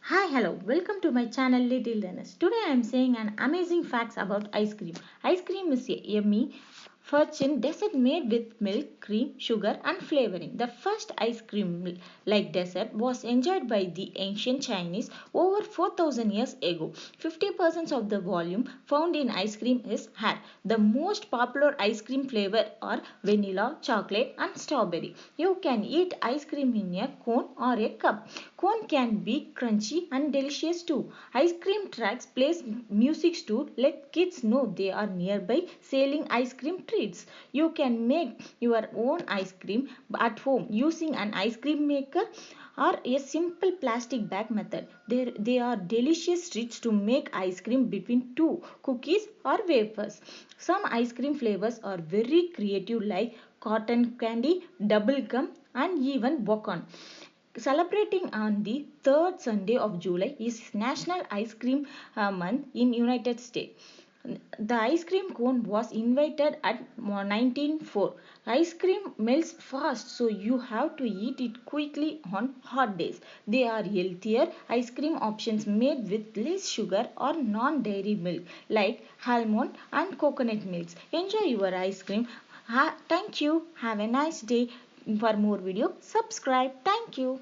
Hi, hello, welcome to my channel Little Learners. Today I am saying an amazing facts about ice cream. Ice cream is a yummy, virgin dessert made with milk, cream, sugar and flavoring. The first ice cream like dessert was enjoyed by the ancient Chinese over 4000 years ago. 50% of the volume found in ice cream is air. The most popular ice cream flavor are vanilla, chocolate and strawberry. You can eat ice cream in a cone or a cup. Cone can be crunchy and delicious too. Ice cream trucks plays music to let kids know they are nearby selling ice cream treats. You can make your own ice cream at home using an ice cream maker or a simple plastic bag method. They are delicious treats to make ice cream between two cookies or wafers. Some ice cream flavors are very creative like cotton candy, double gum and even bacon. Celebrating on the third Sunday of July is National Ice Cream Month in United States. The ice cream cone was invented at 1904. Ice cream melts fast, so you have to eat it quickly on hot days. They are healthier ice cream options made with less sugar or non-dairy milk like almond and coconut milks. Enjoy your ice cream. Thank you. Have a nice day. For more video, subscribe. Thank you.